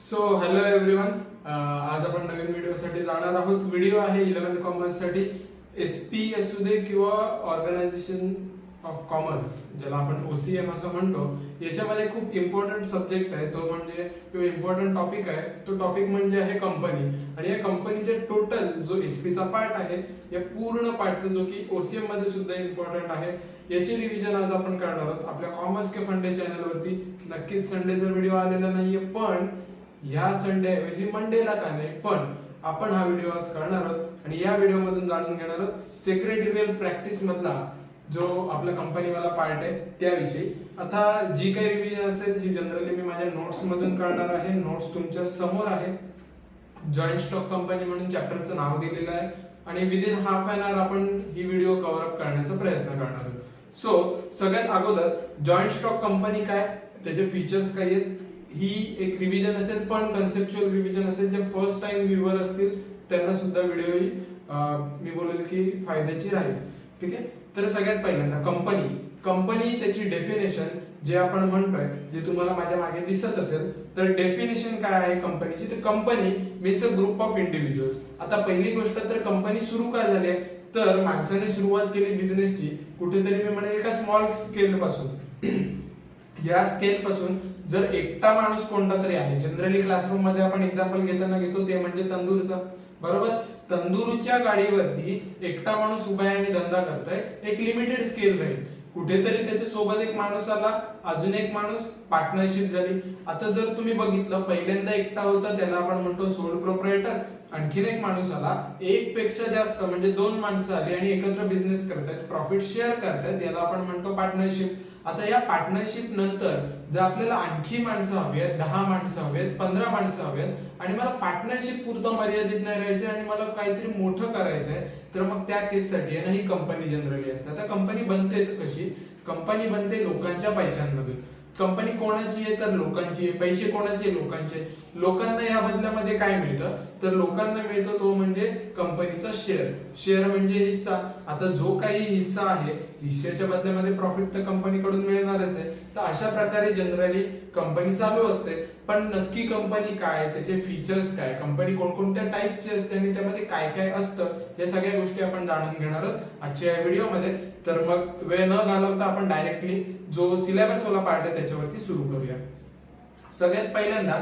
So hello everyone, आज आपण नवीन व्हिडिओसाठी जाणार आहोत. व्हिडिओ आहे 11th कॉमर्स साठी. एसपी असू दे किंवा ऑर्गनायझेशन ऑफ कॉमर्स, ज्याला आपण OCM असं म्हणतो, याच्यामध्ये खूप इम्पॉर्टंट सब्जेक्ट आहे तो म्हणजे किंवा इम्पॉर्टंट टॉपिक आहे. तो टॉपिक म्हणजे आहे कंपनी. आणि या कंपनीचे टोटल जो SP चा पार्ट आहे, या पूर्ण पार्टचा जो की OCM मध्ये सुद्धा इम्पॉर्टंट आहे, याची रिव्हिजन आज आपण करणार आहोत आपल्या कॉमर्स के फंडे चॅनलवरती. नक्कीच संडेचा व्हिडिओ आलेला नाहीये, पण या संडे ऐवजी मंडेला का नाही, पण आपण हा व्हिडिओ आज करणार आहोत. आणि या व्हिडिओ मधून जाणून घेणार आहोत सेक्रेटरियल प्रॅक्टिस मधला जो आपला कंपनीवाला पार्ट आहे त्याविषयी. आता जी काही रिव्हिजन असेल ही जनरली मी माझ्या नोट्स मधून करणार आहे. नोट्स तुमच्या समोर आहे. जॉईंट स्टॉक कंपनी म्हणून चॅप्टरचं नाव दिलेलं आहे आणि विदिन हाफ एन आवर आपण ही व्हिडिओ कव्हर अप करण्याचा प्रयत्न करणार आहोत. सो सगळ्यात अगोदर जॉईंट स्टॉक कंपनी काय, त्याचे फीचर्स काय आहेत, ही एक रिव्हिजन असेल, पण कन्सेप्च्युअल रिव्हिजन असेल. जे फर्स्ट टाइम व्ह्यूअर असतील त्यांना सुद्धा व्हिडिओ ही मी बोलेल की फायद्याची राहील. ठीक आहे. तर सगळ्यात पहिल्यांदा कंपनी त्याची डेफिनेशन जे आपण म्हणतोय, जे तुम्हाला माझ्या मागे दिसत असेल, तर डेफिनेशन काय आहे कंपनीची, तर company means a group of individuals. आता पहिली गोष्ट तर कंपनी सुरू का झाली, तर माणसाने सुरुवात केली बिझनेसची कुठेतरी मी म्हणेल एका स्मॉल स्केल पासून. या स्केल पासून जर एकटा माणूस कोणता तरी आहे, जनरली क्लासरूम मध्ये आपण एक्झाम्पल घेताना घेतो ते म्हणजे तंदूरचा, बरोबर. तंदूरच्या गाडीवरती एकटा माणूस उभा आहे आणि धंदा करतोय, एक लिमिटेड स्केल राहील. कुठेतरी त्याच्या सोबत एक माणूस आला, अजून एक माणूस, पार्टनरशिप झाली. आता जर तुम्ही बघितलं, पहिल्यांदा एकटा होता त्याला आपण म्हणतो सोल प्रोप्रायटर. आणखीन एक माणूस आला, एक पेक्षा जास्त म्हणजे दोन माणसं आली आणि एकत्र बिझनेस करतायत, प्रॉफिट शेअर करतायत, याला आपण म्हणतो पार्टनरशिप. आता या पार्टनरशिप नंतर जर आपल्याला आणखी माणसं हवी आहेत, 10 माणसं हवी आहेत, 15 माणसं हवी आहेत, आणि मला पार्टनरशिप पुरतं मर्यादित नाही राहायचं आणि मला काहीतरी मोठं करायचं आहे, तर मग त्या केससाठी आहे ना ही कंपनी जनरली असते. आता कंपनी बनते कशी, कंपनी बनते लोकांच्या पैशांमधून. कंपनी कोणाची आहे, तर लोकांची आहे. पैसे कोणाचे, लोकांचे. लोकांना या बदल्यामध्ये काय मिळतं, तर लोकांना मिळतो तो म्हणजे कंपनीचा शेअर म्हणजे हिस्सा. आता जो काही हिस्सा आहे, हिस्साच्या बदल्यामध्ये प्रॉफिट तर कंपनीकडून मिळणारच आहे. तर अशा प्रकारे जनरली कंपनी चालू असते. पण नक्की कंपनी काय, त्याचे फीचर्स काय, कंपनी कोणकोणत्या टाईपची असते आणि त्यामध्ये काय काय असतं, या सगळ्या गोष्टी आपण जाणून घेणार आहोत आजच्या या व्हिडिओमध्ये. तर मग वेळ न घालवता आपण डायरेक्टली जो सिलेबस वाला पार्ट आहे त्याच्यावरती सुरू करूया. सगळ्यात पहिल्यांदा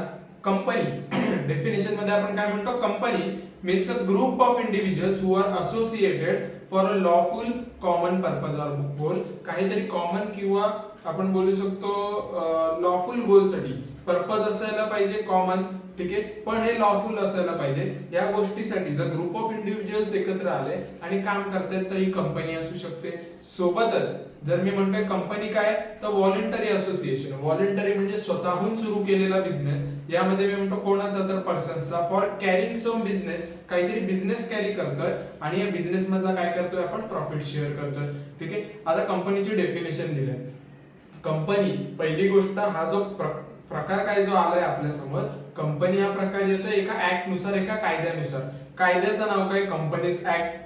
कंपनी डेफिनेशन मध्ये आपण काय म्हणतो, company means a group of individuals who are associated for a lawful common purpose or goal. काहीतरी कॉमन किंवा आपण बोलू शकतो लॉफुल गोल साठी पर्पज असायला पाहिजे, कॉमन. ठीक आहे, पण हे लॉफुल असायला पाहिजे. या गोष्टीसाठी जर ग्रुप ऑफ इंडिव्हिज्युअल्स एकत्र आले आणि काम करतात तर ही कंपनी असू शकते. सोबतच जर मी म्हणतोय कंपनी काय, तर व्हॉलंटरी असोसिएशन. व्हॉलंटरी म्हणजे स्वतःहून सुरू केलेला बिझनेस. यामध्ये मी म्हणतो कोणाचा, तर पर्सन्सचा. फॉर कॅरिंग सम बिझनेस, काहीतरी बिझनेस कॅरी करतोय आणि या बिझनेस मधला काय करतोय आपण, प्रॉफिट शेअर करतोय. ठीक आहे. आता कंपनीची डेफिनेशन दिलंय. कंपनी, पहिली गोष्ट, हा जो प्रकार काय जो आलाय आपल्या समोर, कंपनी हा प्रकार येतो एका ऍक्ट नुसार, एका कायद्यानुसार. कायद्याचं नाव काय, कंपनीज ऍक्ट.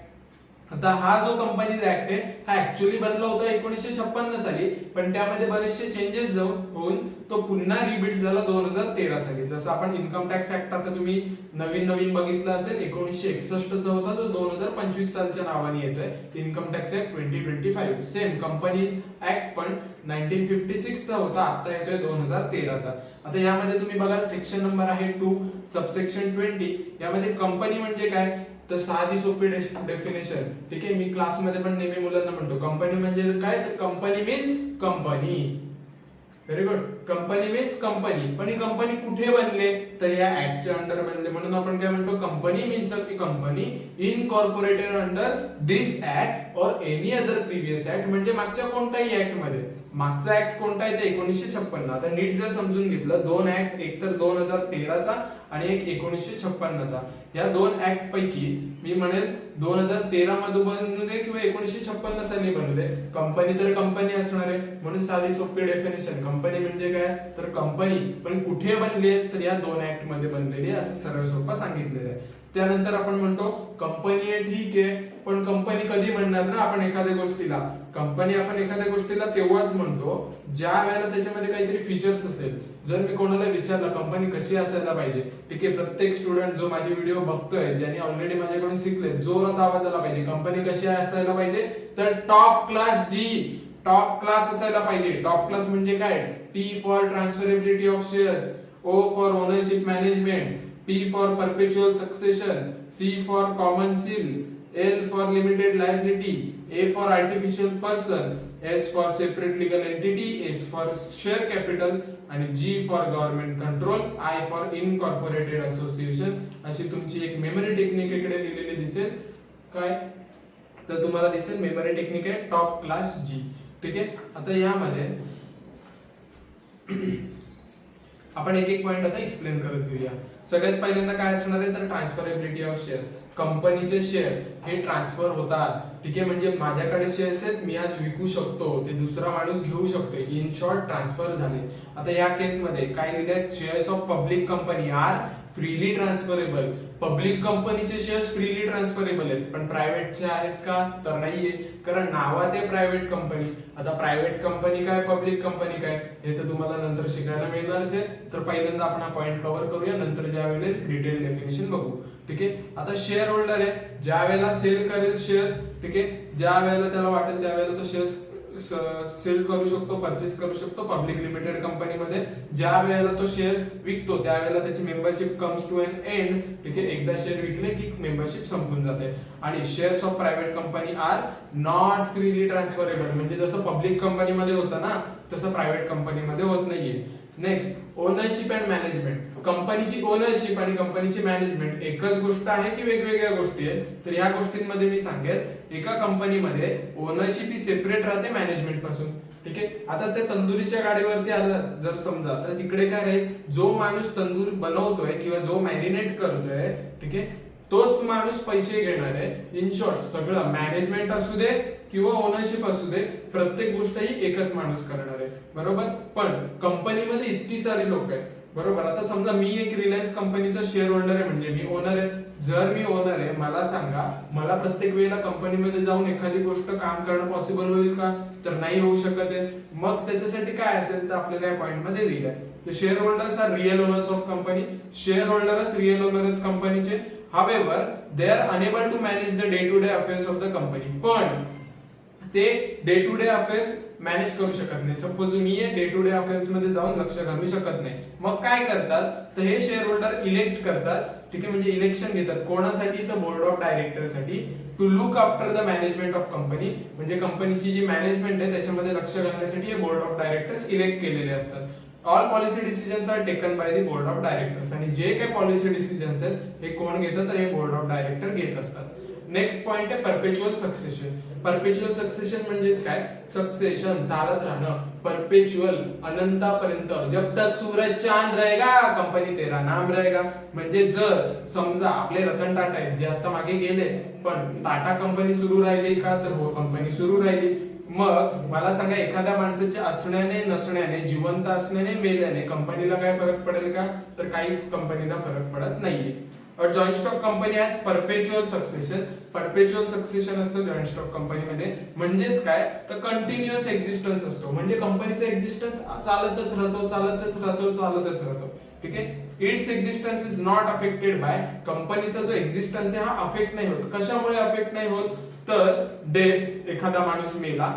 आता हा जो कंपनीज ऍक्ट आहे हा ऍक्च्युअली बनला होता 1956 साली, पण त्यामध्ये बरेचसे चेंजेस होऊन तो पुन्हा रिबिल्ड झाला 2013 साली. जसं आपण इन्कम टॅक्स ऍक्ट आता तुम्ही नवीन बघितलं असेल, 1961 चा होता, तो 2025 सालच्या नावाने येतोय income tax act 2025. Same companies act पण 1956 चा होता, आता येतोय 2013 चा. आता यामध्ये तुम्ही बघाल सेक्शन नंबर आहे 2 सबसेक्शन 20. यामध्ये कंपनी म्हणजे काय, तर साधी सोपी डेफिनेशन. ठीक आहे. मी क्लासमध्ये पण नेहमी मुलांना म्हणतो कंपनी म्हणजे काय, तर company means company. Very good. Company means company. पण ही कंपनी कुठे बनले, तर या ऍक्टच्या अंडर बनले. म्हणून आपण काय म्हणतो, company means a company incorporated under this act और एनी अदर प्रिव्हियस ऍक्ट. म्हणजे मागच्या कोणत्याही ऍक्ट मध्ये. मागचा ऍक्ट कोणता आहे, ते 1956. आता नीट जर समजून घेतलं, दोन ऍक्ट, एक तर 2013 चा आणि एक 1956 चा. या दोन ऍक्ट पैकी मी म्हणेल 2013 मध्ये बनू दे किंवा 1956 साली बनू दे, कंपनी तर कंपनी असणार आहे. म्हणून साधी सोपी डेफिनेशन, कंपनी म्हणजे काय, तर कंपनी. पण कुठे बनले, तर या दोन ऍक्ट मध्ये बनलेली, असं सरळ सोपं सांगितलेलं आहे. त्यानंतर आपण म्हणतो कंपनी आहे, ठीक आहे, पण कंपनी कधी म्हणणार ना आपण एखाद्या गोष्टीला, कंपनी आपण एखाद्या गोष्टीला तेव्हाच म्हणतो ज्या वेळेला त्याच्यामध्ये काहीतरी फीचर्स असेल. जर मी कोणाला विचारलं कंपनी कशी असायला पाहिजे, ठीक आहे, प्रत्येक स्टुडंट जो माझी व्हिडिओ बघतोय, ज्यांनी ऑलरेडी माझ्याकडून शिकले, जोरात आवाज आला पाहिजे कंपनी कशी असायला पाहिजे, तर टॉप क्लास टॉप क्लास असायला पाहिजे. टॉप क्लास म्हणजे काय? T for transferability of shares, O for ownership management, P for perpetual succession, C for common seal, L for limited liability, A for artificial person, S for separate legal entity, S for share capital आणि G for government control, I for incorporated association. अशी तुमची एक memory technique इकडे दिलेली दिसेल. काय तर तुम्हाला दिसेल मेमरी टेक्निक आहे टॉप क्लास G. ठीक आहे. आता यामध्ये आपण एक एक पॉइंट आता एक्सप्लेन करत घेऊया. सगळ्यात पहिल्यांदा काय असणार आहे तर ट्रान्सफरेबिलिटी ऑफ शेअर्स. कंपनीचे शेअर्स हे ट्रान्सफर होतात. ठीक आहे, म्हणजे माझ्याकडे शेअर्स आहेत, मी आज विकू शकतो, ते दुसरा माणूस घेऊ शकतो. इन शॉर्ट ट्रान्सफर झाले. आता या केस मध्ये काय लिहिलंय? Shares of public company are freely transferable. Public कंपनीचे शेअर्स फ्रीली ट्रान्सफरेबल आहेत, पण प्रायव्हेटचे आहेत का? तर नाहीये, कारण नावात आहे प्रायव्हेट कंपनी. आता प्रायव्हेट कंपनी काय, पब्लिक कंपनी काय, हे तर तुम्हाला नंतर शिकायला मिळणारच आहे. तर पहिल्यांदा आपण हा पॉइंट कव्हर करूया, नंतर ज्या वेळेला डिटेल डेफिनेशन बघू. ठीक आहे. आता शेअर होल्डर आहे, ज्या वेळेला सेल करेल शेअर्स, ठीक आहे, ज्या वेळेला त्याला वाटेल त्यावेळेला तो शेअर्स सेल करू शकतो, परचेस करू शकतो पब्लिक लिमिटेड कंपनीमध्ये. ज्या वेळेला तो शेअर्स विकतो त्यावेळेला त्याची membership comes to an end. ठीक आहे, एकदा शेअर विकले की मेंबरशिप संपून जाते. आणि shares of private company are not freely transferable. म्हणजे जसं पब्लिक कंपनीमध्ये होतं ना तसं प्रायव्हेट कंपनीमध्ये होत नाहीये. Next, ownership and management. कंपनीची ओनरशिप आणि कंपनीची मॅनेजमेंट एकच गोष्ट आहे की वेगवेगळ्या गोष्टी आहेत? तर ह्या गोष्टींमध्ये मी सांगेल एका कंपनीमध्ये ओनरशिप ही सेपरेट राहते मॅनेजमेंट पासून. ठीक आहे. आता ते तंदुरीच्या गाडीवरती आलं जर समजा, तर तिकडे काय राहील? जो माणूस तंदूर बनवतोय किंवा जो मॅरिनेट करतोय, ठीक आहे, तोच माणूस पैसे घेणार आहे. इन शॉर्ट सगळं मॅनेजमेंट असू दे किंवा ओनरशिप असू दे, प्रत्येक गोष्ट ही एकच माणूस करणार आहे. बरोबर. पण कंपनीमध्ये इतकी सारी लोक आहेत. बरोबर. आता समजा मी एक रिलायन्स कंपनीचा शेअर होल्डर आहे, म्हणजे मी ओनर आहे. जर मी ओनर आहे, मला सांगा, मला प्रत्येक वेळेला कंपनीमध्ये जाऊन एखादी गोष्ट काम करणं पॉसिबल होईल का? तर नाही होऊ शकत आहे. मग त्याच्यासाठी काय असेल तर आपल्याला या पॉइंट मध्ये लिहिलंय तर share holders are real owners of company. Share होल्डरच रिअल ओनर आहेत कंपनीचे. However, they are unable to manage the day-to-day affairs of the company. पण ते day to day affairs manage करू शकत नाही. सपोज मी डे टू डे अफेअर्स मध्ये जाऊन लक्ष घालू शकत नाही. मग काय करतात तर हे शेअर होल्डर इलेक्ट करतात. ठीक आहे, म्हणजे इलेक्शन घेतात. कोणासाठी? तर बोर्ड ऑफ डायरेक्टर साठी. To look after the management of company. म्हणजे कंपनीची जी मॅनेजमेंट आहे त्याच्यामध्ये लक्ष घालण्यासाठी हे बोर्ड ऑफ डायरेक्टर्स इलेक्ट केलेले असतात. All policy decisions are taken by the board of directors. आणि जे काही पॉलिसी डिसिजन्स आहेत हे कोण घेतात तर हे बोर्ड ऑफ डायरेक्टर घेत असतात. नेक्स्ट पॉइंट आहे परपेच्युअल सक्सेशन. परपेच्युअल सक्सेशन म्हणजेच काय? सक्सेशन चालत राहणं. परपेच्युअल अनंतापर्यंत. जब तक सूरज चांद रहेगा कंपनी तेरा नाम रहेगा. म्हणजे जर समजा आपले रतन टाटा आहेत जे आता मागे गेले, पण टाटा कंपनी सुरू राहिली का? तर हो, कंपनी सुरू राहिली. मग मला सांगा, एखाद्या माणसाच्या असण्याने नसण्याने, जिवंत असण्याने मेल्याने कंपनीला काय फरक पडेल का? तर काही कंपनीला फरक पडत नाहीये. Joint stock company as परपेच्युअल succession. परपेच्युअल succession असतं जॉईंट स्टॉक कंपनीमध्ये. म्हणजेच काय तर कंटिन्युअस एक्झिस्टन्स असतो. म्हणजे कंपनीचा एक्झिस्टन्स चालतच राहतो, चालतच राहतो, चालतच राहतो. ठीक आहे. It's existence is not affected by. कंपनीचा जो एक्झिस्टन्स आहे हा अफेक्ट नाही होत. कशामुळे अफेक्ट नाही होत? तर डेथ, एखादा माणूस मेला,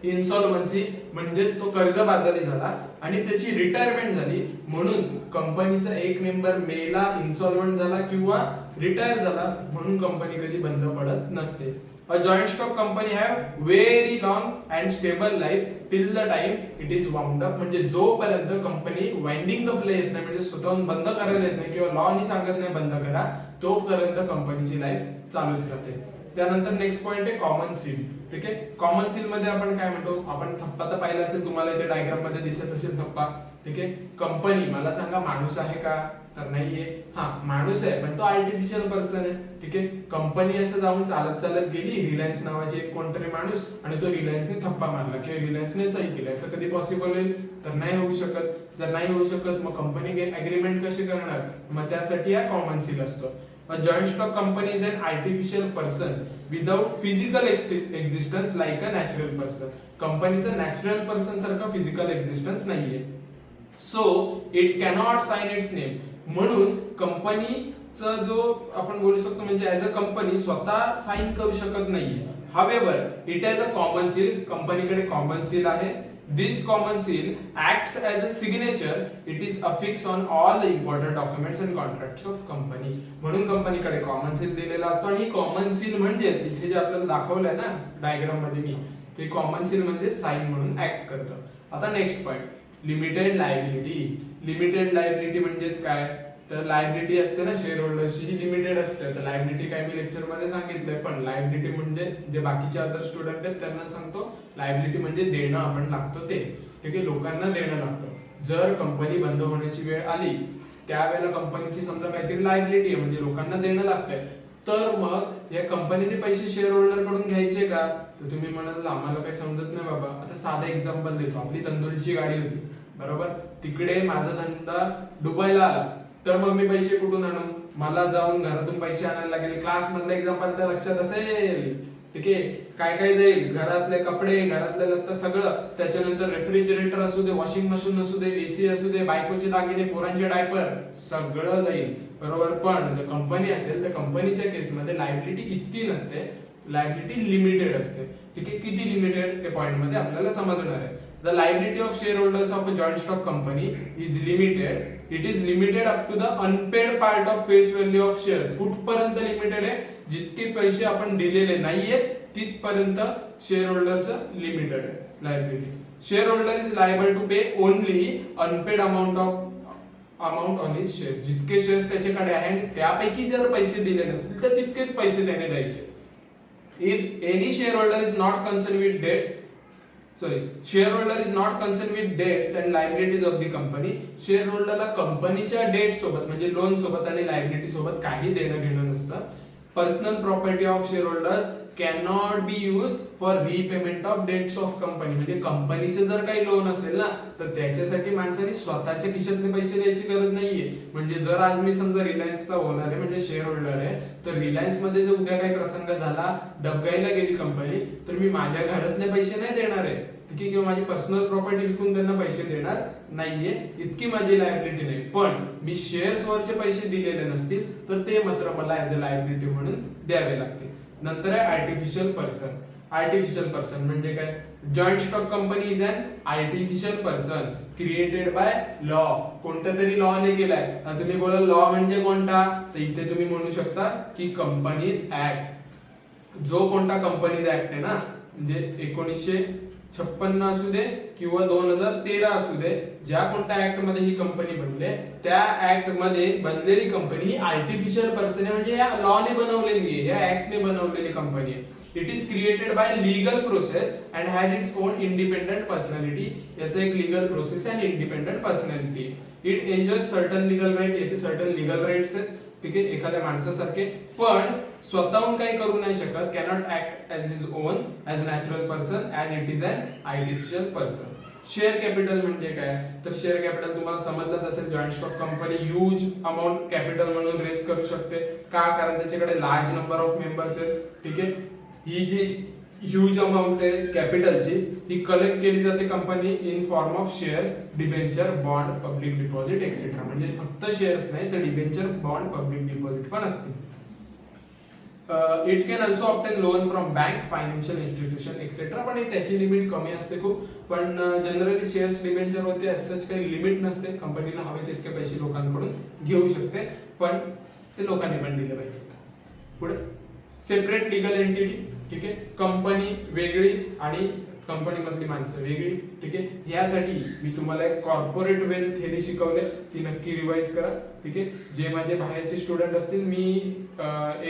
इन्सॉल्वन्सी म्हणजेच तो कर्जबाजारी झाला आणि त्याची रिटायरमेंट झाली, म्हणून कंपनीचा एक मेंबर मेला, इन्सॉल्वंट झाला किंवा रिटायर झाला, म्हणून कंपनी कधी बंद पडत नसते. A joint stock company have very long and stable life till the time it is wound up. म्हणजे जोपर्यंत कंपनी वाइंडिंग अपला येत नाही, म्हणजे स्वतःहून बंद करायला येत नाही किंवा लॉ नी सांगत नाही बंद करा, तोपर्यंत कंपनीची लाईफ चालूच राहते. त्यानंतर नेक्स्ट पॉइंट आहे कॉमन सील. ठीक आहे. कॉमन सील मध्ये आपण काय म्हणतो? आपण थप्पा तर पाहिला असेल तुम्हाला, इथे डायग्राम मध्ये दिसत असेल थप्पा. ठीक आहे. कंपनी, मला सांगा माणूस आहे का? तर नाहीये. हा, माणूस आहे पण तो आर्टिफिशियल पर्सन आहे. ठीक आहे. कंपनी असं जाऊन चालत चालत गेली, रिलायन्स नावाचे एक कोणतरी माणूस, आणि तो रिलायन्सने थप्पा मारला किंवा रिलायन्सने सही केली. असं कधी पॉसिबल होईल? तर नाही होऊ शकत. जर नाही होऊ शकत मग कंपनी अग्रीमेंट कशी करणार? मग त्यासाठी हा कॉमन सील असतो. A joint stock company is an artificial person without physical existence like a natural person. कंपनीचा नॅचरल पर्सन सारखा फिजिकल एक्झिस्टन्स नाहीये. So it cannot sign its name. म्हणून कंपनीचा जो आपण बोलू शकतो म्हणजे ऍज अ कंपनी स्वतः साइन करू शकत नाहीये. However, it has a common seal. कंपनीकडे कॉमन सील आहे. This common seal acts as a signature. It is affixed on all the important documents and contracts of company. म्हणून कंपनीकडे common seal दिलेला असतो आणि कॉमन सील म्हणजेच इथे जे आपल्याला दाखवलंय ना डायग्राम मध्ये मी ते कॉमन सील म्हणजे साइन म्हणून ऍक्ट करतं. आता next point, limited liability. Limited liability म्हणजेच काय तर लायबिलिटी असते ना शेअर होल्डर्सची ही लिमिटेड असते. तर लायबिलिटी काय मी लेक्चर मध्ये सांगितलंय पण लायबिलिटी म्हणजे जे बाकीचे अदर स्टुडंट आहेत त्यांना सांगतो लायबिलिटी म्हणजे देणं आपण लागतो ते. ठीक आहे, लोकांना देणं लागतं. जर कंपनी बंद होण्याची वेळ आली त्यावेळेला कंपनीची समजा काहीतरी लायबिलिटी आहे म्हणजे लोकांना देणं लागतंय तर मग या कंपनीने पैसे शेअर होल्डर कडून घ्यायचे का. तर तुम्ही म्हणाल आम्हाला काही समजत नाही बाबा. आता साधं एक्झाम्पल देतो. आपली तंदुरीची गाडी होती बरोबर, तिकडे माझा धंदा डुबायला आला तर मग मी पैसे कुठून आणू. मला जाऊन घरातून पैसे आणायला लागेल. क्लास मधलं एक्झाम्पल तर लक्षात असेल. ठीक आहे, काय काय जाईल, घरातले कपडे, घरातले लत्ता सगळं, त्याच्यानंतर रेफ्रिजरेटर असू दे, वॉशिंग मशीन असू दे, एसी असू दे, बायकोचे दागिने, पोरांचे डायपर सगळं जाईल बरोबर. पण जर कंपनी असेल तर कंपनीच्या केसमध्ये लायबिलिटी इतकी नसते, लायबिलिटी लिमिटेड असते. ठीक आहे, किती लिमिटेड ते पॉइंट मध्ये आपल्याला समजणार आहे. The liability of shareholders of a joint stock company is limited. It is limited up to the unpaid part of face value of shares. कुठपर्यंत लिमिटेड आहे, जितके पैसे आपण दिलेले नाहीये तिथपर्यंत शेअर होल्डरचं लिमिटेड आहे liability. Share holder is liable to pay only unpaid amount on his share. जितके शेअर्स त्याच्याकडे आहे त्यापैकी जर पैसे दिले नसतील तर तितकेच पैसे त्याने द्यायचे. If any share holder is not concern with debts shareholder is not concerned with debts and liabilities of the company. शेअरहोल्डरला कंपनीच्या डेट सोबत म्हणजे लोन सोबत आणि लायबिलिटी सोबत काही देणं घेणं नसतं. Personal property of shareholders cannot be use for repayment of debts of company. म्हणजे कंपनीचे जर काही लोन असेल ना तर त्याच्यासाठी माणसाने स्वतःच्या खिशातले पैसे द्यायची गरज नाहीये. म्हणजे जर आज मी समजा रिलायन्सचा ओनर आहे म्हणजे शेअर होल्डर आहे तर रिलायन्स मध्ये जर उद्या काही प्रसंग झाला, डबगाईला गेली कंपनी तर मी माझ्या घरातले पैसे नाही देणार आहे. ठीक आहे, किंवा माझी पर्सनल प्रॉपर्टी विकून त्यांना पैसे देणार नाहीये, इतकी माझी लायबिलिटी नाही. पण मी शेअर्स वरचे पैसे दिलेले नसतील तर ते मात्र मला ऍज अ लायबिलिटी म्हणून द्यावे लागते. नंतर आहे आर्टिफिशियल पर्सन. आर्टिफिशियल पर्सन म्हणजे काय, joint stock company is an artificial person created by law. कोणत्या तरी लॉ ने केलाय. तुम्ही बोला लॉ म्हणजे कोणता, तर इथे तुम्ही म्हणू शकता की कंपनीज ऍक्ट. जो कोणता कंपनीज ऍक्ट आहे ना म्हणजे 1956 असू दे किंवा 2013 असू दे, ज्या कोणत्या ऍक्ट मध्ये ही कंपनी बनले त्या ऍक्ट मध्ये बनलेली कंपनी ही आर्टिफिशियल पर्सन आहे. म्हणजे या लॉ ने बनवलेली आहे, या ऍक्ट ने बनवलेली कंपनी आहे. It is created by legal process and has its own independent personality. याचं एक legal process and independent personality. It enjoys certain legal right. याचे सर्टन लीगल राईट्स आहेत. ठीक आहे, एखाद्या माणसासारखे, पण स्वतःहून काही करू नाही शकत. Cannot act as is own as natural person as it is an artificial person. Share capital म्हणजे काय, तर शेअर कॅपिटल तुम्हाला समजलंच असेल. Joint stock company huge amount capital म्हणून रेज करू शकते. का, कारण त्याच्याकडे लार्ज नंबर ऑफ मेंबर्स आहेत. ठीक आहे, ही जी ह्यूज अमाऊंट आहे कॅपिटलची ही कलेक्ट केली जाते company in form of shares, debenture, bond, public deposit etcetera. म्हणजे फक्त शेअर्स नाही तर डिबेंचर, बॉन्ड, पब्लिक डिपॉझिट पण असते. It can also obtain loan from bank, financial institution etcetera. पण त्याची लिमिट कमी असते खूप. पण जनरली शेअर्स, डिबेंचर होते असंच काही लिमिट नसते. कंपनीला हवे तितके पैसे लोकांकडून घेऊ शकते, पण ते लोकांनी पण दिले पाहिजे. पुढे सेपरेट लिगल एंटिटी. ठीक आहे, कंपनी वेगळी आणि कंपनी मधली माणसं वेगळी. ठीक आहे, यासाठी मी तुम्हाला एक कॉर्पोरेट वेल्थ थेअरी शिकवले, ती नक्की रिवाइज करा. ठीक आहे, जे माझे बाहेरचे स्टुडंट असतील मी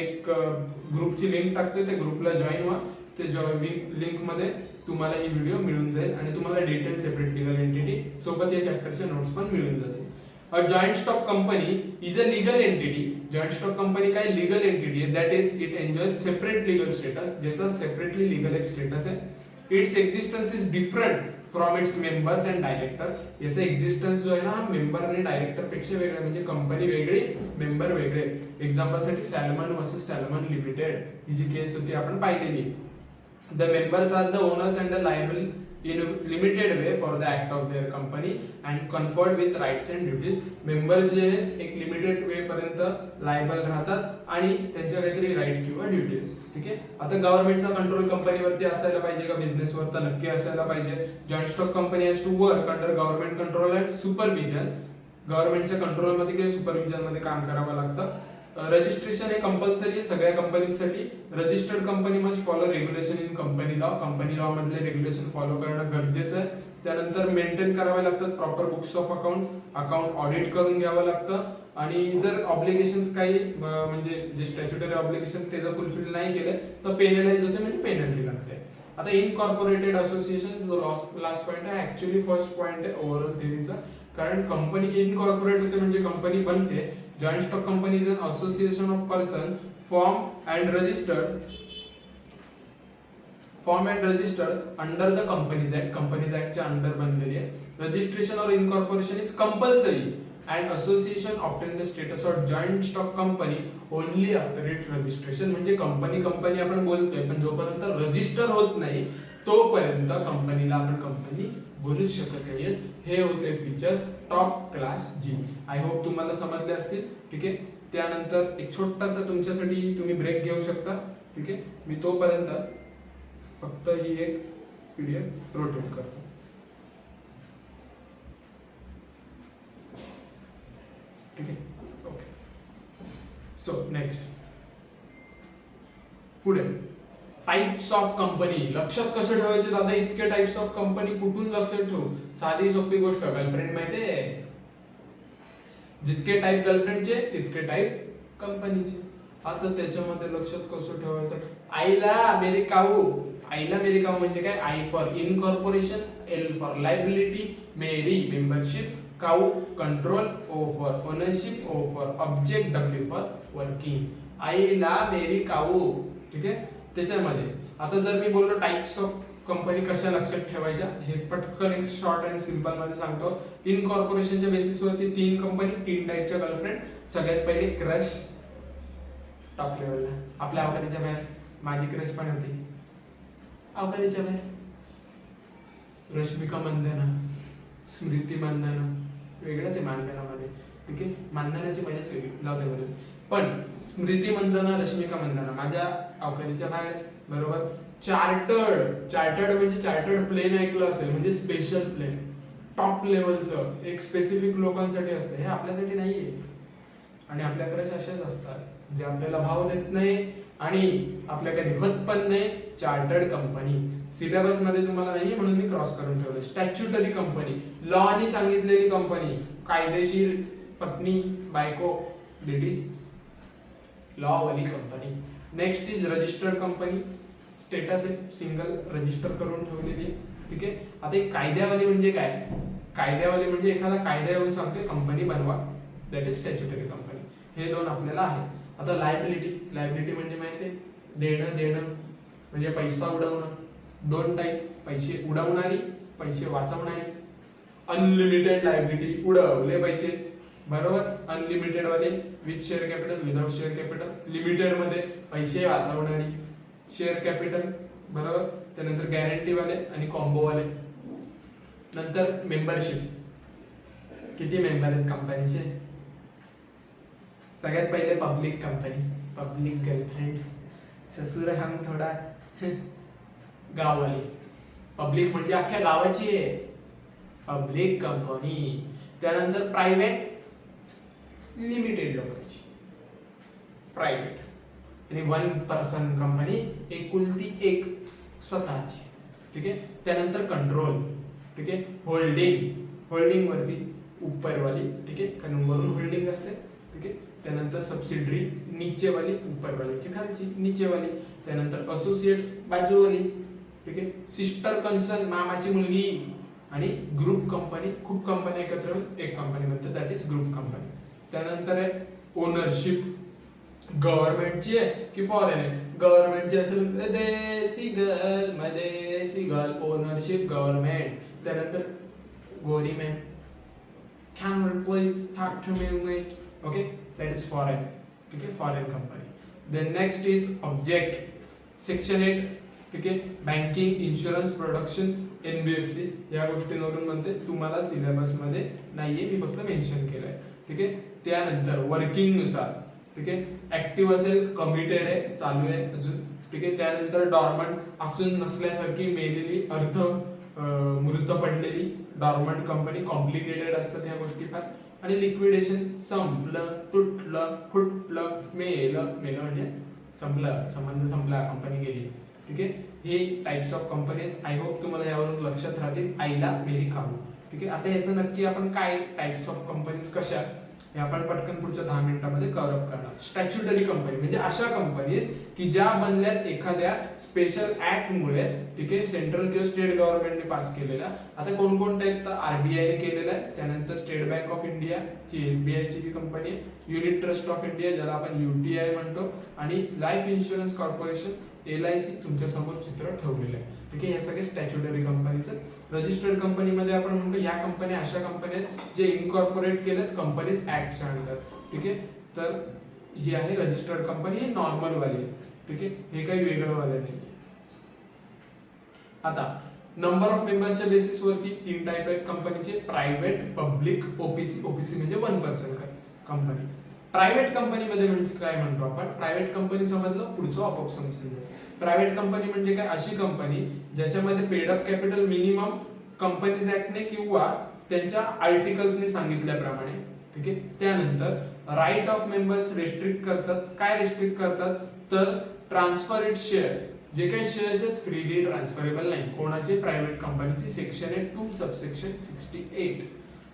एक ग्रुपची लिंक टाकतोय, त्या ग्रुपला जॉईन व्हा. ते लिंक मध्ये तुम्हाला ही व्हिडिओ मिळून जाईल आणि तुम्हाला डिटेल सेपरेट लिगल एंटिटी सोबत या चॅप्टरचे नोट्स पण मिळून जातील. A joint stock company is a legal entity. Joint stock company काय legal entity आहे, that is it enjoys separate legal status, ज्याचा separately legal एक status आहे. Its existence is different from its members and director. याचा existence जो आहे ना member आणि डायरेक्टर पेक्षा वेगळा आहे, म्हणजे कंपनी वेगळी मेंबर वेगळे. एक्झाम्पल साठी सॅलमन वर्सेस सॅलमन लिमिटेड ही जी केस होती आपण पाहिलेली. The members are the owners and the liable in a limited way for the act of their company and conferred with rights and duties. Member जे एक लिमिटेड वे पर्यंत liable राहतात आणि त्यांच्या काहीतरी राईट किंवा ड्युटी. ठीक आहे. आता गव्हर्नमेंटचा कंट्रोल कंपनीवरती असायला पाहिजे का बिझनेसवर, तर नक्की असायला पाहिजे. Joint stock company has to work under government control and supervision. गव्हर्नमेंटच्या कंट्रोल मध्ये किंवा सुपरविजन मध्ये काम करावं लागतं. रजिस्ट्रेशन हे कंपल्सरी आहे सगळ्या कंपनीसाठी. Registered company must follow regulation in company law. Company law मधले रेग्युलेशन फॉलो करणं गरजेचं आहे. त्यानंतर मेंटेन करावे लागतात proper books of account, account audit करून घ्यावं लागतं. आणि जर ऑब्लिगेशन्स काही म्हणजे जे स्टॅच्युटरी ऑब्लिगेशन ते जर फुलफिल नाही केले तर पेनलाइज होते, म्हणजे पेनल्टी लागते. आता इनकॉर्पोरेटेड असोसिएशन जो लास्ट पॉइंट आहे ऍक्च्युअली फर्स्ट पॉइंट आहे ओव्हरऑल थिअरीचा. कारण कंपनी इनकॉर्पोरेट होते म्हणजे कंपनी बनते. Joint stock company is an association of person form and registered under the companies act. Companies ऍक्टच्या अंडर बनलेली आहे. Registration or incorporation is compulsory and association obtain the status of joint stock company only after its registration. म्हणजे company आपण बोलतोय पण जोपर्यंत register होत नाही तोपर्यंत कंपनीला आपण कंपनी बोलूच शकत नाही. हे होते फीचर्स टॉप क्लास जी. आय होप तुम्हाला समजले असतील. ठीक आहे. त्यानंतर एक छोटासा तुमच्यासाठी तुम्ही ब्रेक घेऊ शकता. ठीक आहे. मी तोपर्यंत फक्त ही एक पीडीएफ रोटेट करतो. ठीक आहे. ओके. सो नेक्स्ट पुढे टाइप्स ऑफ कंपनी. लक्षात कसं ठेवायचे दादा इतके टाइप्स ऑफ कंपनी कुठून लक्षात ठेवू? साधी सोपी गोष्ट. गर्लफ्रेंड माहितीये, जितके टाइप गर्लफ्रेंडचे तितके टाइप कंपनीचे. आता त्याच्यामध्ये लक्षात कसं ठेवायचं? आईला मेरी काऊ. आईला मेरी काऊ म्हणजे काय? I for incorporation, L for liability, मेरी membership, cow control, O for ownership, O for object, W for working. आईला मेरी काऊ. ठीक आहे. त्याच्यामध्ये आता जर मी बोललो टाइप्स ऑफ कंपनी कशा लक्षात ठेवायच्या, हे पटकन एक शॉर्ट अँड सिंपल मध्ये सांगतो. इनकॉर्पोरेशनच्या बेसिस वरती 3 कंपनी, 3 टाइपच्या गर्लफ्रेंड. सगळ्यात पहिले क्रश टॉप लेवलला. आपल्या अवकाळीच्या बाहेर माझी क्रश पण होती. अवकाळीच्या बाहेर रश्मिका मंदाना, स्मृती मंदाना. वेगळंच आहे मानधनामध्ये. ठीक आहे. मानधनाची मजाच वेगळी लावते बरोबर. पण स्मृती मंदाना, रश्मिका मंदाना माझ्या अवकाळीच्या बाहेर. बरोबर. चार्टर्ड म्हणजे चार्टर्ड प्लेन ऐकलं असेल, म्हणजे स्पेशल प्लेन टॉप लेवलचं एक स्पेसिफिक लोकांसाठी असतं. हे आपल्यासाठी नाहीये. आणि आपल्याकडे अशाच असतात जे आपल्याला भाव देत नाही आणि आपल्या कधी होत पण नाही. चार्टर्ड कंपनी सिलेबस मध्ये तुम्हाला नाहीये म्हणून मी क्रॉस करून ठेवले. स्टॅच्युटरी कंपनी, लॉनी सांगितलेली कंपनी, कायदेशीर पत्नी बायको, दॅट इज लॉ वाली company. Next is registered company. Status single register करून ठेवलेली. ठीक आहे. आता एक कायद्यावाली म्हणजे काय? कायद्यावाली म्हणजे एखादा कायदा येऊन सांगते कंपनी बनवा, दॅट इज स्टॅच्युटरी कंपनी. हे दोन आपल्याला आहेत. आता लायबिलिटी म्हणजे माहिती आहे, देणं म्हणजे पैसा उडवणं. 2 टाईप, पैसे उडवणारी, पैसे वाचवणारी. अनलिमिटेड लायबिलिटी, उडवले पैसे. बरोबर. अनलिमिटेड वाले with share capital, without share capital. Limited मध्ये पैसे वाचवणारी, शेअर कॅपिटल. बरोबर. त्यानंतर गॅरंटी वाले आणि कॉम्बो वाले. नंतर मेंबरशिप. किती मेंबर आहेत कंपनीचे? सगळ्यात पहिले पब्लिक कंपनी, पब्लिक गर्लफ्रेंड. ससुर हम थोडा गाववाली. पब्लिक म्हणजे अख्ख्या गावाची आहे पब्लिक कंपनी. त्यानंतर प्रायव्हेट, लिमिटेड लोकांची प्रायव्हेट. आणि 1 पर्सन कंपनी, एकुलती एक स्वतःची. ठीक आहे. त्यानंतर कंट्रोल. ठीक आहे. होल्डिंग वरती उपरवाली. ठीक आहे. कारण वरून होल्डिंग असते. ठीक आहे. त्यानंतर सबसिडरी, नीचेवाली, उपरवालीची खालची, नीचेवाली. त्यानंतर असोसिएट, बाजूवाली. ठीक आहे. सिस्टर कन्सर्न, मामाची मुलगी. आणि ग्रुप कंपनी, खूप कंपनी एकत्र एक कंपनी बनते, दॅट इज ग्रुप कंपनी. त्यानंतर आहे ओनरशिप. गव्हर्नमेंटची आहे की फॉरेन आहे? गव्हर्नमेंटची असेल देसी गर्ल, ओनरशिप गव्हर्नमेंट. त्यानंतर गोरी ma'am, can you please talk to me English? Okay, that is foreign. ठीक है, foreign company. Then next is object, section 8. ठीक है, बँकिंग, इन्शुरन्स, प्रोडक्शन, NBFC या गोष्टींवरून म्हणते तुम्हाला सिलेबस मध्ये नाहीये, मी फक्त मेन्शन केलंय. ठीक आहे, त्यानंतर वर्किंग नुसार, ठीक आहे, ऍक्टिव्ह असेल, कमिटेड आहे, चालू आहे अजून. ठीक आहे, त्यानंतर डॉर्मंट असून नसल्यासारखी, मेलेली, मृत पडलेली, डॉर्मंट कंपनी, कॉम्प्लिकेटेड असतात ह्या गोष्टी फार. आणि लिक्विडेशन, संपलं, तुटलं, फुटलं, मेलं म्हणजे संपलं, संबंध संपला, कंपनी गेली. ठीक आहे, हे types of companies. I hope तुम्हाला यावरून लक्षात राहतील. आईला मेरी खाऊ. ठीक आहे, आता याचं नक्की आपण काय टाइप्स ऑफ कंपनीज कशा हे आपण पटकन पुढच्या 10 मिनिटांमध्ये कव्हर अप करणार. स्टॅच्युटरी कंपनी म्हणजे अशा कंपनीज की ज्या बनल्यात एखाद्या स्पेशल ऍक्ट मुळे. ठीक आहे, सेंट्रल किंवा स्टेट गव्हर्नमेंटने पास केलेला. आता कोणकोणत्या आहेत तर RBI ने केलेला आहे, त्यानंतर स्टेट बँक ऑफ इंडिया ची, SBI ची कंपनी आहे, युनिट ट्रस्ट ऑफ इंडिया ज्याला आपण UTI म्हणतो, आणि लाईफ इन्शुरन्स कॉर्पोरेशन LIC तुमच्या समोर चित्र ठेवलेलं आहे. ठीक आहे, हे सगळे स्टॅच्युटरी कंपनीज आहेत. रजिस्टर्ड कंपनीमध्ये आपण म्हणतो या कंपन्या अशा कंपन्या आहेत जे इनकॉर्पोरेट केलेत कंपनीज ऍक्टच्या अंडर. ठीक आहे, तर ही आहे रजिस्टर्ड कंपनी, ही नॉर्मल वाली. ठीक आहे, हे काही वेगळं वाले नाही. आता नंबर ऑफ मेंबर्सच्या बेसिस वरती 3 टाइप आहेत कंपनीचे, प्रायव्हेट, पब्लिक, OPC. OPC म्हणजे 1% कंपनी. प्रायव्हेट कंपनी मध्ये म्हणजे काय म्हणतो आपण, प्रायव्हेट कंपनी समजलं, पुढचं आपोआप समजून. प्रायव्हेट कंपनी म्हणजे काय, अशी कंपनी ज्याच्यामध्ये paid up capital minimum companies ऍक्टने किंवा त्यांच्या आर्टिकल्सने सांगितल्याप्रमाणे. ठीक आहे, त्यानंतर राईट ऑफ मेंबर्स रेस्ट्रिक्ट करतात. काय रेस्ट्रिक्ट करतात तर ट्रान्सफर इट शेअर, जे काही शेअर्स आहेत फ्रीली ट्रान्सफरेबल नाही. कोणाचे, प्रायव्हेट कंपनीची. सेक्शन आहे 2 सबसेक्शन 68.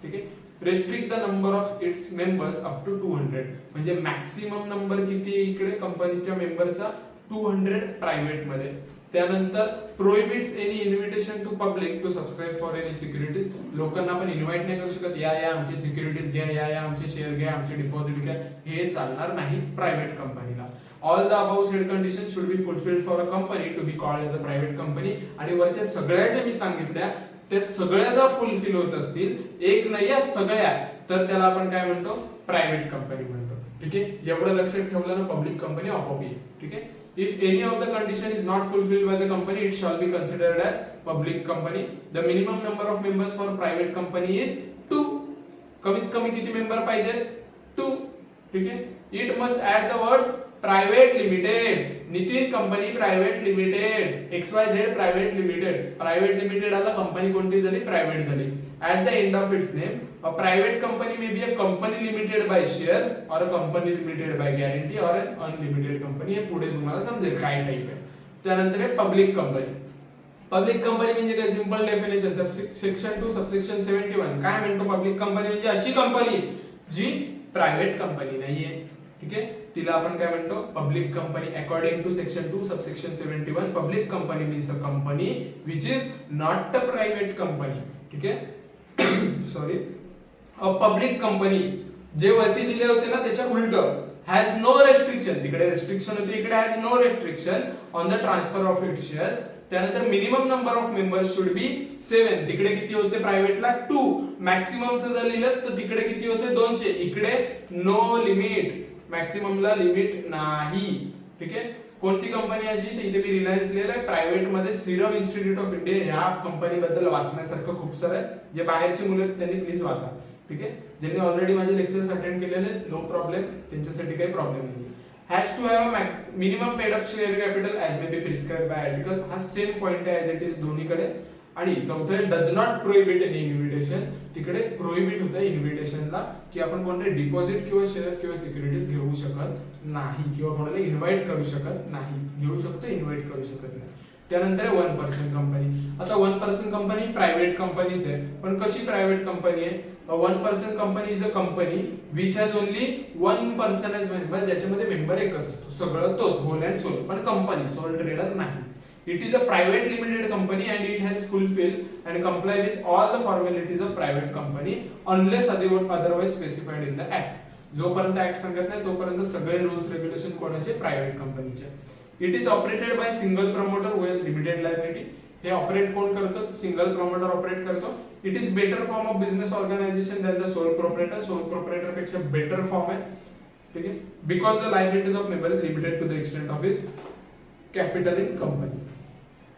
ठीक आहे, restrict the number of its members up to 200, म्हणजे मॅक्सिमम नंबर किती आहे इकडे कंपनीच्या मेंबरचा 200 प्रायव्हेट मध्ये. त्यानंतर prohibits any invitation to public to subscribe for any securities. लोकांना आपण इन्व्हाइट नाही करू शकत, या आमची सिक्युरिटीज घ्या, या आमचे शेअर घ्या, आमचे डिपॉझिट घ्या, हे चालणार नाही प्रायव्हेट कंपनीला. All the above said condition should be fulfilled for a company to be called as a private company. आणि वरच्या सगळ्या ज्या मी सांगितल्या त्या सगळ्या जर फुलफिल होत असतील, एक नाही या सगळ्या, तर त्याला आपण काय म्हणतो, प्रायव्हेट कंपनी म्हणतो. ठीक आहे, एवढं लक्षात ठेवलं ना, पब्लिक कंपनी आपोआप येईल. ठीक आहे, if any of the condition is not fulfilled by the company, it shall be considered as public company. The minimum number of members for private company is 2. कमीत कमी किती मेंबर पाहिजे, 2. ठीक आहे, it must add the words private limited. Nitin company private limited, XYZ private limited. Private limited आला, company कोणती झाली, private झाली. At the end of its name, a private company may be a company limited by shares or a company limited by guarantee or an unlimited company. हे पुढे तुम्हाला समजेल काय type आहे. त्यानंतर आहे पब्लिक कंपनी. पब्लिक कंपनी म्हणजे काय, सिंपल डेफिनेशन सेक्शन 2 सबसेक्शन 71. काय म्हणतो पब्लिक कंपनी म्हणजे अशी कंपनी जी प्रायव्हेट कंपनी नाहीये. ठीक आहे, तिला आपण काय म्हणतो, public company. According to section 2 subsection 71, public company means a company which is not a private company. ठीक आहे, सॉरी, अ पब्लिक कंपनी जे वरती दिले होते ना त्याच्या उलट, हॅज नो रेस्ट्रिक्शन. तिकडे रेस्ट्रिक्शन होती, इकडे has no restriction on the transfer of its shares. त्यानंतर minimum number of members should be 7. तिकडे किती होते प्रायव्हेटला 2. मॅक्सिममचं जर लिहिलं तर तिकडे किती होते 200. इकडे नो लिमिट, मॅक्सिममला लिमिट नाही. ठीक आहे, कोणती कंपनी अशी, इथे मी रिलायन्स लिहिलंय. प्रायव्हेट मध्ये सिरम इन्स्टिट्यूट ऑफ इंडिया, ह्या कंपनी बद्दल वाचण्यासारखं खूप सारं आहे. जे बाहेरचे मुलं आहेत त्यांनी प्लीज वाचा. ठीक आहे, ज्यांनी ऑलरेडी माझे लेक्चर्स अटेंड केलेले, नो प्रॉब्लेम, त्यांच्यासाठी काही प्रॉब्लेम नाही. Has to have a minimum paid up share capital as may be prescribed by article. हा सेम पॉइंट आहे ऍज इट इज दोन्हीकडे. आणि चौथं does not prohibit any invitation. तिकडे प्रोहिबिट होतं इन्व्हिटेशनला, की आपण कोणते डिपॉझिट किंवा शेअर्स किंवा सिक्युरिटीज घेऊ शकत नाही, किंवा कोणाला इन्व्हाइट करू शकत नाही. घेऊ शकतो, इन्व्हाइट करू शकत नाही. त्यानंतर 1% कंपनी. आता 1% कंपनी प्रायव्हेट कंपनीच आहे, पण कशी प्रायव्हेट कंपनी आहे. 1% company is a company which has only 1% as member, ज्याच्यामध्ये मेंबर एकच असतो, सगळं तोच, होल अँड सोल, पण कंपनी, सोल ट्रेडर नाही. It is a private limited company and it has fulfilled and comply with all the formalities of private company unless otherwise specified in the act. जोपर्यंत act सांगत नाही तोपर्यंत सगळे rules regulation कोणाचे, private कंपनीचे. It is operated by single promoter who has limited liability. हे operate कोण करतं? सिंगल प्रमोटर ऑपरेट करतो. It is better form of business organisation than the sole proprietor. Sole proprietor पेक्षा बेटर फॉर्म आहे, ठीक आहे. Because the liabilities of member is limited to the extent of is capital in company.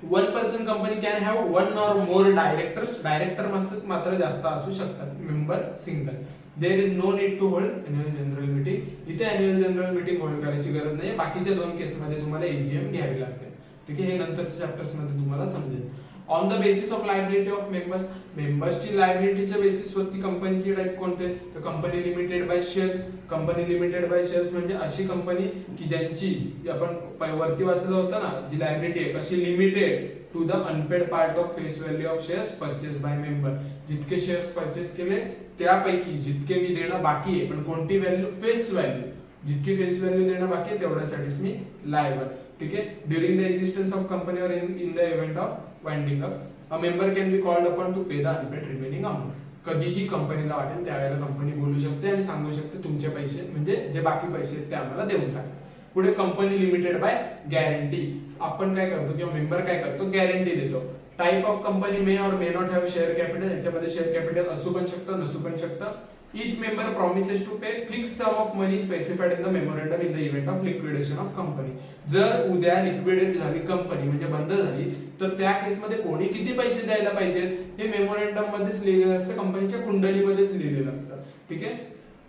One person company can have one or more directors. Director मात्र जास्त असू शकतात. Member single. There is no need to hold annual general meeting. इथे annual general meeting hold करायची गरज नाही. बाकीच्या 2 केसमध्ये तुम्हाला एजीएम घ्यावी लागते, ठीक आहे. हे नंतरच्या चॅप्टर्स मध्ये तुम्हाला समजेल. On the basis of liability of members. मेंबर्सची लायबिलिटीच्या बेसिसवरती कंपनीची टाईप कोणते? तर company limited by shares. Company limited by shares म्हणजे अशी कंपनी की ज्यांची आपण वरती वाचलं होतं ना, जी लायबिलिटी आहे कशी limited to the unpaid part of face value of shares purchase by member. जितके शेअर्स परचेस केले त्यापैकी जितके मी देणं बाकी आहे, पण कोणती व्हॅल्यू? Face value. जितकी फेस व्हॅल्यू देणं बाकी आहे तेवढ्यासाठीच मी लायबल, ठीक आहे. During the existence of company or in the event of winding up a member can be called upon to pay the unpaid remaining amount. कधीही कंपनीला वाटेल त्यावेळेला कंपनी बोलू शकते आणि सांगू शकते तुमचे पैसे म्हणजे जे बाकी पैसे आहेत ते आम्हाला देऊन टाका. पुढे कंपनी लिमिटेड बाय गॅरंटी. आपण काय करतो किंवा मेंबर काय करतो? गॅरंटी देतो. टाइप ऑफ कंपनी मे और may not have share capital. याच्यामध्ये शेअर कॅपिटल असू पण शकतं नसू पण शकतं. Each member promises to pay fixed sum of money specified in the memorandum in the event of liquidation of company. जर उद्या लिक्विडेट झाली कंपनी म्हणजे बंद झाली तर त्या केसमध्ये कोणी किती पैसे द्यायला पाहिजेत हे मेमोरंडम मध्येच लिहिलेलं असतं, कंपनीच्या कुंडलीमध्येच लिहिलेलं असतं, ठीक आहे.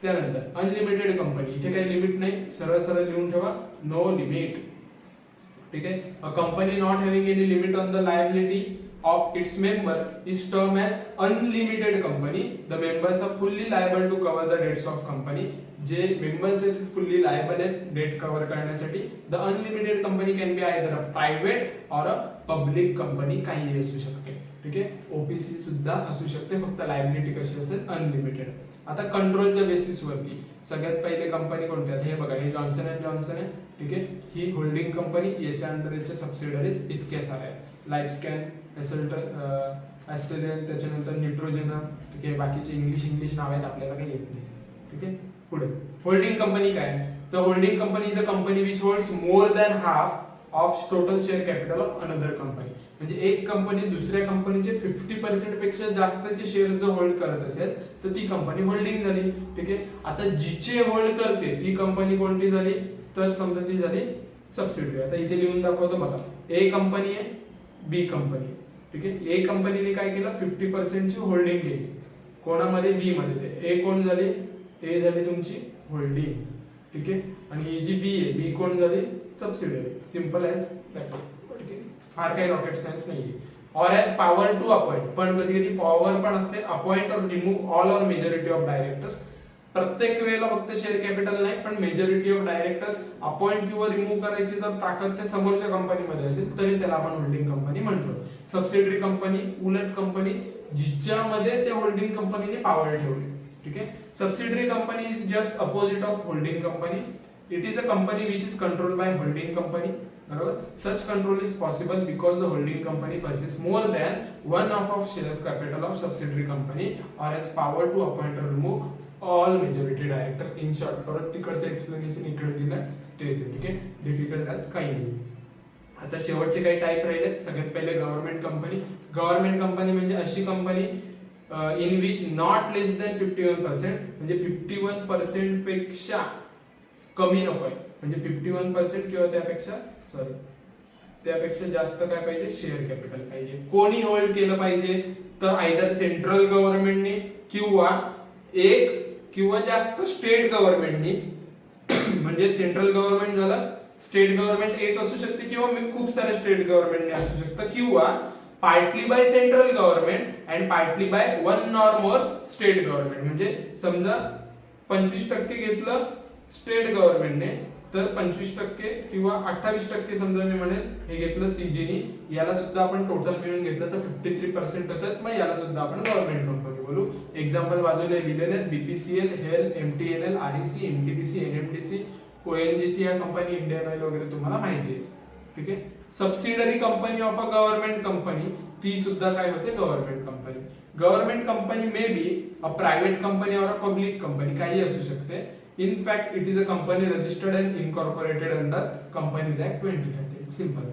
त्यानंतर अनलिमिटेड कंपनी. इथे काही लिमिट नाही, सरळ सरळ लिहून ठेवा नो लिमिट, ठीक आहे. A company not having any limit on the liability of its member is termed as unlimited company. The members are fully liable to cover the debts of company. जे members आहेत fully liable आहेत date cover करण्यासाठी. The unlimited company can B either a private और a public company, काही असू शकते, ठीक आहे. ओपीसी सुद्धा असू शकते, फक्त लायबिलिटी कशी असेल? अनलिमिटेड. आता कंट्रोलच्या बेसिस वरती सगळ्यात पहिले कंपनी कोणत्या आहेत? हे बघा, हे जॉन्सन अँड जॉन्सन आहे, ठीक आहे. ही होल्डिंग कंपनी, याच्या अंडर याच्या सबसिडरीज इतक्या साऱ्या आहेत. लाईफस्कॅन, ॲस्टेलियन, त्याच्यानंतर निट्रोजेना, ठीक आहे. बाकीचे इंग्लिश नाव आहेत आपल्याला काही येत नाही, ठीक आहे. पुढे होल्डिंग कंपनी काय? तर holding company is a company which holds more than half of total share capital of another company. म्हणजे एक कंपनी दुसऱ्या कंपनीचे 50% पेक्षा जास्तचे शेअर्स जर होल्ड करत असेल तर ती कंपनी होल्डिंग झाली, ठीक आहे. आता जिचे होल्ड करते ती कंपनी कोणती झाली? तर समजा ती झाली सबसिडियरी. आता इथे लिहून दाखवतो बघा. ए कंपनी आहे, बी कंपनी, ठीक आहे. ए कंपनीने काय केलं? 50% ची होल्डिंग केली. कोणामध्ये? बी मध्ये. ए कोण झाली? ए झाली तुमची होल्डिंग, ठीक आहे. आणि ही जी बी आहे, बी कोण झाली? सबसिडियरी. सिंपल ॲज दॅट, ठीक आहे. फार काही रॉकेट सायन्स नाहीये. और हॅज पॉवर टू अपॉइंट. पण कधी कधी पॉवर पण असते appoint or remove all or majority of directors. प्रत्येक वेळेला फक्त शेअर कॅपिटल नाही पण मेजॉरिटी ऑफ डायरेक्टर्स अपॉइंट किंवा रिमूव्ह करायची जर ताकद ते समोरच्या कंपनीमध्ये असेल तरी त्याला आपण होल्डिंग कंपनी म्हणतो. सबसिडरी कंपनी, उलट कंपनी जिच्यामध्ये त्या होल्डिंग कंपनीने पॉवर ठेवली, ठीक आहे. Subsidiary company is just opposite of holding company. It is a company which is controlled by holding company, बरोबर. Such control is possible because the holding company purchase more than one of shares capital of subsidiary company or has power to appoint or remove all majority director. In short, परत तिकडचं explanation इकडे दिलं तेच, ठीक आहे. Difficult आज काही नाही. आता शेवटचे काही टाईप राहिले. सगळ्यात पहिले गव्हर्नमेंट कंपनी. गव्हर्नमेंट कंपनी म्हणजे अशी company in which not less than 51%, म्हणजे 51% पेक्षा कमी नको आहे. म्हणजे 51% किंवा त्यापेक्षा जास्त काय पाहिजे? शेअर कॅपिटल पाहिजे. कोणी होल्ड केलं पाहिजे? तर आयदर सेंट्रल गव्हर्नमेंटने किंवा एक किंवा जास्त स्टेट गव्हर्नमेंटनी. म्हणजे सेंट्रल गव्हर्नमेंट झालं, स्टेट गव्हर्नमेंट एक असू शकते किंवा खूप सारे स्टेट गव्हर्नमेंटने असू शकतं, किंवा partly by central government and partly by one or more state government. म्हणजे समजा 25% घेतलं स्टेट गव्हर्नमेंटने तर 25% किंवा 28% समजा मी म्हणेल हे घेतलं सीजीनी, याला सुद्धा आपण टोटल मिळून घेतलं तर 53% होतात. मग याला सुद्धा आपण गव्हर्नमेंट कंपनी बोलू. एक्झाम्पल बाजूला लिहिलेले आहेत. बीपीसीएल, हेल, एमटीएनएल, आरईसी, एमटीपीसी, एनएमडीसी, ओएनजीसी या कंपनी, इंडियन ऑइल वगैरे तुम्हाला माहिती आहे, ठीक आहे. Subsidiary company of a government company, ती सुद्धा काय होते? Government company. Government company may be a private company और अ पब्लिक कंपनी, काही असू शकते. In fact, it is a company registered and incorporated under Companies Act 2013. Simple.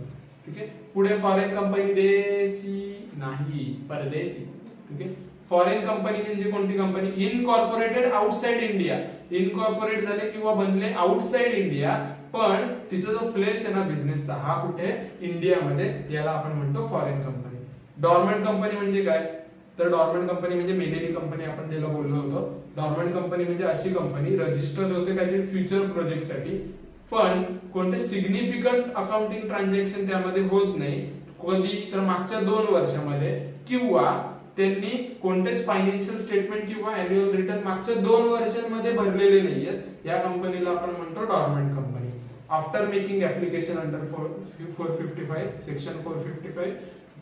ठीक आहे. पुढे फॉरेन कंपनी, देशी नाही परदेशी. ठीक आहे. फॉरेन कंपनी म्हणजे कोणती company? Incorporated outside India. Incorporate झाले किंवा बनले आउटसाइड इंडिया, पण तिचा जो प्लेस आहे ना बिझनेसचा हा कुठे? इंडियामध्ये, याला आपण म्हणतो फॉरेन कंपनी. डॉर्मंट कंपनी म्हणजे काय? तर डॉर्मंट कंपनी म्हणजे मेलेली कंपनी आपण ज्याला बोललो होतो. डॉर्मंट कंपनी म्हणजे अशी कंपनी रजिस्टर्ड होते काहीतरी फ्युचर प्रोजेक्ट साठी, पण कोणते सिग्निफिकंट अकाउंटिंग ट्रान्झॅक्शन त्यामध्ये होत नाही कधी, तर मागच्या 2 वर्षामध्ये, किंवा त्यांनी कोणतेच फायनान्शियल स्टेटमेंट किंवा अॅन्युअल रिटर्न मागच्या 2 वर्षांमध्ये भरलेले नाहीयेत, या कंपनीला आपण म्हणतो dormant company. After making application under 455 section 455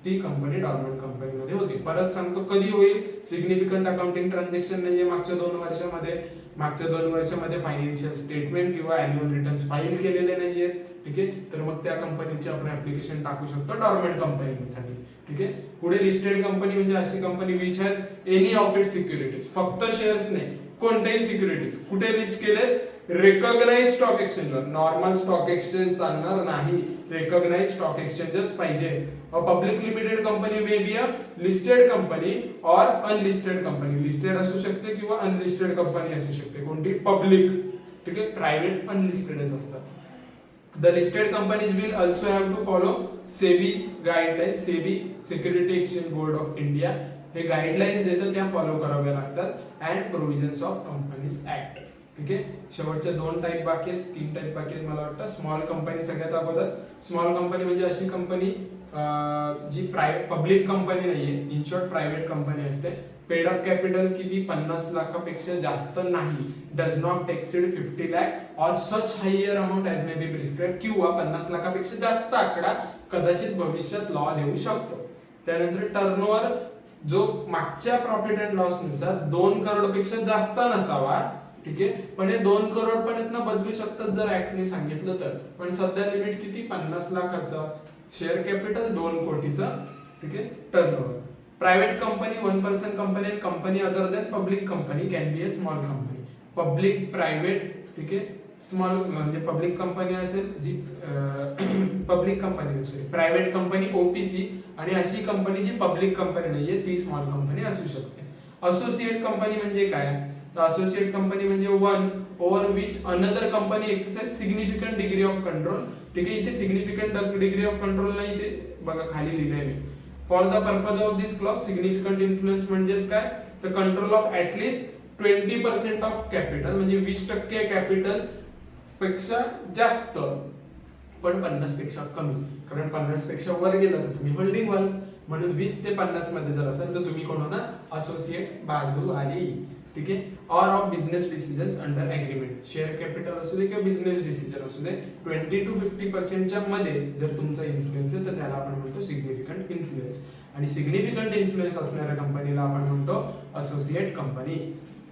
ती कंपनी डॉर्मंट कंपनी मध्ये होती. परत सांगतो, कधी होईल? सिग्निफिकंट अकाउंटिंग ट्रान्झॅक्शन नाहीये मागच्या 2 वर्षामध्ये, मागच्या 2 वर्षामध्ये फायनान्शियल स्टेटमेंट किंवा अॅन्युअल रिटर्न्स फाईल केलेले नाहीयेत. ठीक आहे. तर मग त्या कंपनीची आपण ऍप्लिकेशन टाकू शकतो डॉर्मंट कंपनीसाठी. ठीक आहे. पुढे लिस्टेड कंपनी म्हणजे अशी company which has any of its securities, फक्त शेअर्स नाही, कोणत्याही सिक्युरिटीज कुठे लिस्ट केले? रेकॉग्नाइज स्टॉक एक्सचेंजवर. नॉर्मल स्टॉक एक्सचेंज चालणार नाही, रेकॉग्नाइज स्टॉक एक्सचेंजेस पाहिजे. A public limited company may be a listed company और अनलिस्टेड कंपनी. लिस्टेड असू शकते किंवा अनलिस्टेड कंपनी असू शकते. कोणती? पब्लिक. ठीक आहे. प्रायव्हेट अनलिस्टेडच असतात. The listed companies will also have to follow SEBI's guidelines. SEBI Security Exchange Board of India हे गाईडलाईन्स देतो, त्या फॉलो कराव्या लागतात. And provisions of companies act. ठीक आहे. शेवटचे 2 टाईप बाकी आहेत, 3 टाईप बाकी आहेत मला वाटतं. स्मॉल कंपनी सगळ्यात अगोदर. स्मॉल कंपनी म्हणजे अशी कंपनी जी पब्लिक कंपनी नाहीये, इन शॉर्ट प्रायव्हेट कंपनी असते. पेड अप कॅपिटल किती? 50 लाखापेक्षा जास्त नाही. Does not exceed 50 lakh or such higher amount as may be prescribe, किंवा 50 लाखापेक्षा जास्त आकडा कदाचित भविष्यात लॉ देऊ शकतो. त्यानंतर टर्नओव्हर जो मागच्या प्रॉफिट अँड लॉस नुसार 2 करोडपेक्षा जास्त नसावा. ठीक आहे. पण हे 2 करोड पण इथनं बदलू शकतात जर ऍक्टने सांगितलं तर. पण सध्या लिमिट किती? 50 लाखाचं. शेअर कॅपिटल 2 कोटीचं. ठीक आहे. Turnover. Private company 1% company and company other than public company can be a small company. Public private. ठीक आहे. स्मॉल म्हणजे पब्लिक कंपनी असेल जी public company sorry private company OPC, आणि अशी कंपनी जी पब्लिक कंपनी नाहीये ती स्मॉल कंपनी असू शकते. असोसिएट कंपनी म्हणजे काय? तर असोसिएट कंपनी म्हणजे one over which another company exercise significant degree of control. ठीक आहे. इथे सिग्निफिकंट डिग्री ऑफ कंट्रोल नाही, इथे बघा खाली लिहिलंय मी. For the purpose of this clause significant influence म्हणजेच काय? तर control of at least 20% of capital, म्हणजे 20% कॅपिटल पेक्षा जास्त, पण 50 पेक्षा कमी. कारण 50 पेक्षा वर गेलं तर तुम्ही होल्डिंग व्हाल. म्हणून 20 ते 50 मध्ये जर असेल तर तुम्ही कोण होणार? असोसिएट बाजू आली. ठीक आहे. Or of business decisions under agreement. Share capital असू दे किंवा बिझनेस डिसिजन असू दे, 20 to 50% मध्ये जर तुमचा इन्फ्लुएन्स आहे तर त्याला आपण म्हणतो सिग्निफिकंट इन्फ्लुएन्स. आणि सिग्निफिकंट इन्फ्लुएन्स असणाऱ्या कंपनीला आपण म्हणतो असोसिएट कंपनी.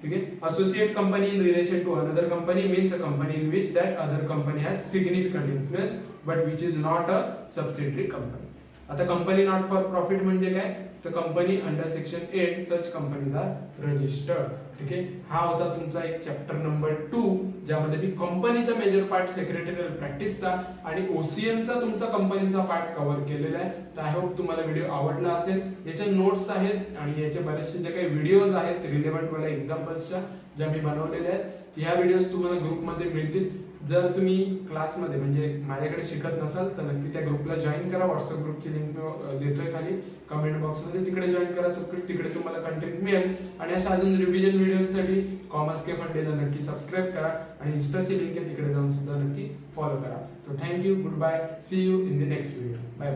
ठीक आहे. Associate company in relation to another company means a company in which that other company has significant influence but which is not a subsidiary company. आता company not for profit म्हणजे काय? तर company under section 8 such companies are registered. ठीक आहे. हा होता तुमचा एक चॅप्टर नंबर 2, ज्यामध्ये मी कंपनीचा मेजर पार्ट सेक्रेटरियल प्रॅक्टिसचा आणि ओसीएमचा तुमचा कंपनीचा पार्ट कव्हर केलेला आहे. तर आय होप तुम्हाला व्हिडिओ आवडला असेल. याचे नोट्स आहेत आणि याचे बरेचसे जे काही व्हिडिओज आहेत रिलेव्हंट वाल्या एक्झाम्पल्सच्या ज्या मी बनवलेल्या आहेत, ह्या व्हिडिओज तुम्हाला ग्रुपमध्ये मिळतील. जर तुम्ही क्लासमध्ये म्हणजे माझ्याकडे शिकत नसाल तर नक्की त्या ग्रुपला जॉईन करा. व्हॉट्सअप ग्रुपची लिंक देतोय खाली कमेंट बॉक्समध्ये, तिकडे जॉईन करा. तिकडे तुम्हाला कंटेंट मिळेल. आणि अशा अजून रिव्हिजन व्हिडिओजसाठी कॉमर्स के फंडेला नक्की सबस्क्राईब करा आणि इंस्टाची लिंक आहे तिकडे जाऊन सुद्धा नक्की फॉलो करा. तो thank you, good bye, see you in the next video. Bye.